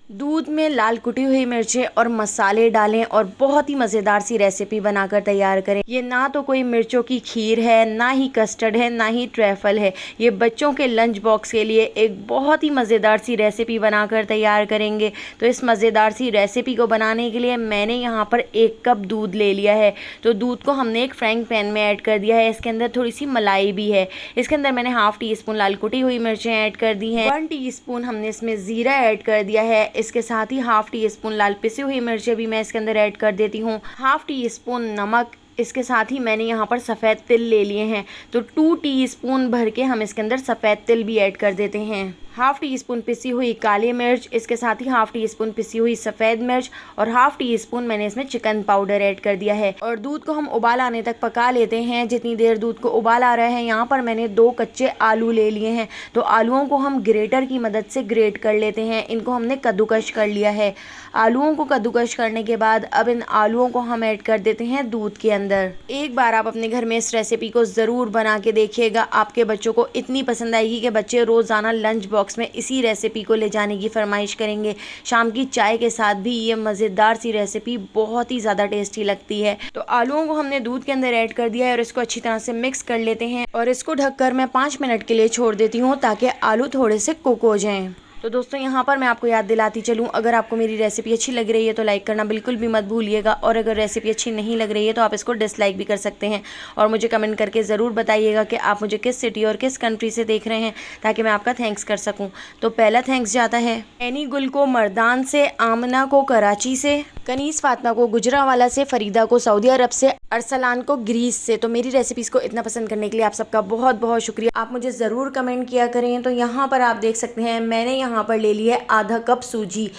दूध में लाल कुटी हुई मिर्चें और मसाले डालें और बहुत ही मज़ेदार सी रेसिपी बनाकर तैयार करें। ये ना तो कोई मिर्चों की खीर है, ना ही कस्टर्ड है, ना ही ट्रैफल है। ये बच्चों के लंच बॉक्स के लिए एक बहुत ही मज़ेदार सी रेसिपी बनाकर तैयार करेंगे। तो इस मज़ेदार सी रेसिपी को बनाने के लिए मैंने यहाँ पर 1 कप दूध ले लिया है। तो दूध को हमने एक फ्राइंग पैन में ऐड कर दिया है। इसके अंदर थोड़ी सी मलाई भी है। इसके अंदर मैंने हाफ़ टी स्पून लाल कुटी हुई मिर्चें ऐड कर दी हैं। 1 टीस्पून हमने इसमें ज़ीरा ऐड कर दिया है। इसके साथ ही हाफ़ टी स्पून लाल पिसी हुई मिर्चें भी मैं इसके अंदर ऐड कर देती हूँ। हाफ़ टी स्पून नमक। इसके साथ ही मैंने यहाँ पर सफ़ेद तिल ले लिए हैं। तो 2 टीस्पून भर के हम इसके अंदर सफ़ेद तिल भी ऐड कर देते हैं। हाफ़ टी स्पून पिसी हुई काली मिर्च। इसके साथ ही हाफ़ टी स्पून पिसी हुई सफ़ेद मिर्च और हाफ़ टी स्पून मैंने इसमें चिकन पाउडर ऐड कर दिया है। और दूध को हम उबाल आने तक पका लेते हैं। जितनी देर दूध को उबाल आ रहा है, यहाँ पर मैंने 2 कच्चे आलू ले लिए हैं। तो आलूओं को हम ग्रेटर की मदद से ग्रेट कर लेते हैं। इनको हमने कद्दूकश कर लिया है। आलूओं को कद्दूकश करने के बाद अब इन आलूओं को हम ऐड कर देते हैं दूध के अंदर। एक बार आप अपने घर में इस रेसिपी को ज़रूर बना के देखिएगा। आपके बच्चों को इतनी पसंद आएगी कि बच्चे रोज़ाना लंच बॉक्स में इसी रेसिपी को ले जाने की फरमाइश करेंगे। शाम की चाय के साथ भी ये मज़ेदार सी रेसिपी बहुत ही ज़्यादा टेस्टी लगती है। तो आलूओं को हमने दूध के अंदर ऐड कर दिया है और इसको अच्छी तरह से मिक्स कर लेते हैं और इसको ढककर मैं 5 मिनट के लिए छोड़ देती हूँ ताकि आलू थोड़े से कुक हो जाएं। तो दोस्तों, यहाँ पर मैं आपको याद दिलाती चलूँ, अगर आपको मेरी रेसिपी अच्छी लग रही है तो लाइक करना बिल्कुल भी मत भूलिएगा। और अगर रेसिपी अच्छी नहीं लग रही है तो आप इसको डिसलाइक भी कर सकते हैं। और मुझे कमेंट करके ज़रूर बताइएगा कि आप मुझे किस सिटी और किस कंट्री से देख रहे हैं, ताकि मैं आपका थैंक्स कर सकूँ। तो पहला थैंक्स जाता है एनी गुल को मर्दान से, आमना को कराची से, कनीस फातमा को गुजरावाला से, फरीदा को सऊदी अरब से, अरसलान को ग्रीस से। तो मेरी रेसिपीज़ को इतना पसंद करने के लिए आप सबका बहुत बहुत शुक्रिया। आप मुझे ज़रूर कमेंट किया करें। तो यहाँ पर आप देख सकते हैं मैंने यहाँ पर ले लिया है आधा कप सूजी।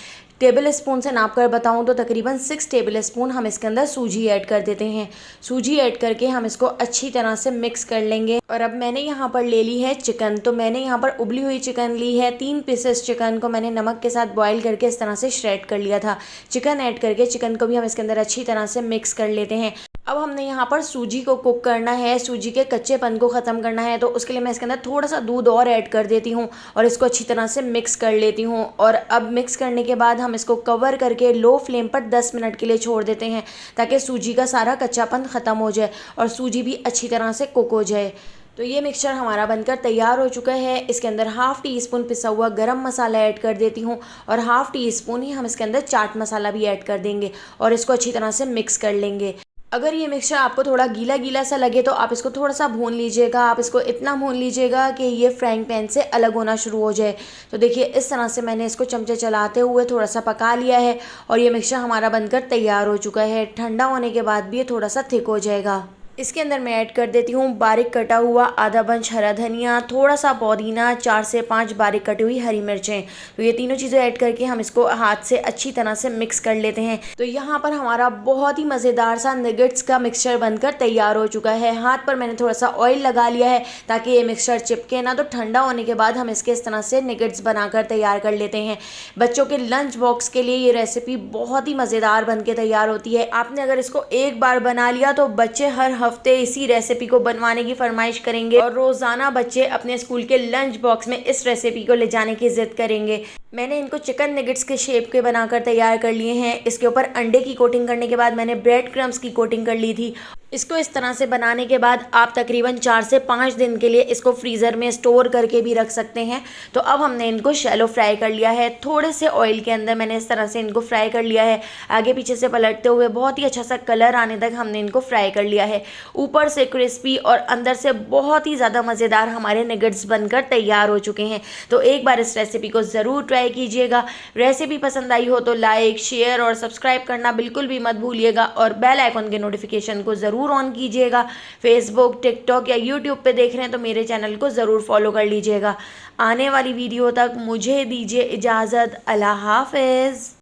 टेबल स्पून से नाप कर बताऊँ तो तकरीबन 6 टेबल स्पून हम इसके अंदर सूजी ऐड कर देते हैं। सूजी ऐड करके हम इसको अच्छी तरह से मिक्स कर लेंगे। और अब मैंने यहाँ पर ले ली है चिकन। तो मैंने यहाँ पर उबली हुई चिकन ली है। 3 पीसेस चिकन को मैंने नमक के साथ बॉईल करके इस तरह से श्रेड कर लिया था। चिकन ऐड करके चिकन को भी हम इसके अंदर अच्छी तरह से मिक्स कर लेते हैं। अब हमने यहाँ पर सूजी को कुक करना है, सूजी के कच्चेपन को ख़त्म करना है। तो उसके लिए मैं इसके अंदर थोड़ा सा दूध और ऐड कर देती हूँ और इसको अच्छी तरह से मिक्स कर लेती हूँ। और अब मिक्स करने के बाद हम इसको कवर करके लो फ्लेम पर 10 मिनट के लिए छोड़ देते हैं, ताकि सूजी का सारा कच्चापन ख़त्म हो जाए और सूजी भी अच्छी तरह से कुक हो जाए। तो ये मिक्सचर हमारा बनकर तैयार हो चुका है। इसके अंदर हाफ़ टी स्पून पिसा हुआ गरम मसाला ऐड कर देती हूँ और हाफ़ टी स्पून ही हम इसके अंदर चाट मसाला भी ऐड कर देंगे और इसको अच्छी तरह से मिक्स कर लेंगे। अगर ये मिक्सचर आपको थोड़ा गीला गीला सा लगे तो आप इसको थोड़ा सा भून लीजिएगा। आप इसको इतना भून लीजिएगा कि ये फ्राइंग पैन से अलग होना शुरू हो जाए। तो देखिए, इस तरह से मैंने इसको चमचे चलाते हुए थोड़ा सा पका लिया है और ये मिक्सचर हमारा बनकर तैयार हो चुका है। ठंडा होने के बाद भी ये थोड़ा सा थिक हो जाएगा। इसके अंदर मैं ऐड कर देती हूँ बारीक कटा हुआ आधा बंच हरा धनिया, थोड़ा सा पुदीना, 4 से 5 बारीक कटी हुई हरी मिर्चें। तो ये तीनों चीज़ें ऐड करके हम इसको हाथ से अच्छी तरह से मिक्स कर लेते हैं। तो यहाँ पर हमारा बहुत ही मज़ेदार सा नगेट्स का मिक्सचर बनकर तैयार हो चुका है। हाथ पर मैंने थोड़ा सा ऑयल लगा लिया है ताकि ये मिक्सचर चिपके ना। तो ठंडा होने के बाद हम इसके इस तरह से नगेट्स बनाकर तैयार कर लेते हैं। बच्चों के लंच बॉक्स के लिए ये रेसिपी बहुत ही मज़ेदार बन के तैयार होती है। आपने अगर इसको एक बार बना लिया तो बच्चे हर हफ्ते इसी रेसिपी को बनवाने की फरमाइश करेंगे और रोज़ाना बच्चे अपने स्कूल के लंच बॉक्स में इस रेसिपी को ले जाने की जिद करेंगे। मैंने इनको चिकन नगेट्स के शेप के बनाकर तैयार कर लिए हैं। इसके ऊपर अंडे की कोटिंग करने के बाद मैंने ब्रेड क्रम्स की कोटिंग कर ली थी। इसको इस तरह से बनाने के बाद आप तकरीबन 4 से 5 दिन के लिए इसको फ्रीज़र में स्टोर करके भी रख सकते हैं। तो अब हमने इनको शैलो फ्राई कर लिया है। थोड़े से ऑयल के अंदर मैंने इस तरह से इनको फ्राई कर लिया है। आगे पीछे से पलटते हुए बहुत ही अच्छा सा कलर आने तक हमने इनको फ्राई कर लिया है। ऊपर से क्रिस्पी और अंदर से बहुत ही ज़्यादा मज़ेदार हमारे नगेट्स बनकर तैयार हो चुके हैं। तो एक बार इस रेसिपी को ज़रूर ट्राई कीजिएगा। रेसिपी पसंद आई हो तो लाइक, शेयर और सब्सक्राइब करना बिल्कुल भी मत भूलिएगा और बेल आइकन के नोटिफिकेशन को ज़रूर ऑन कीजिएगा। फेसबुक, टिकटॉक या यूट्यूब पे देख रहे हैं तो मेरे चैनल को ज़रूर फॉलो कर लीजिएगा। आने वाली वीडियो तक मुझे दीजिए इजाज़त। अल्लाह हाफ़िज़।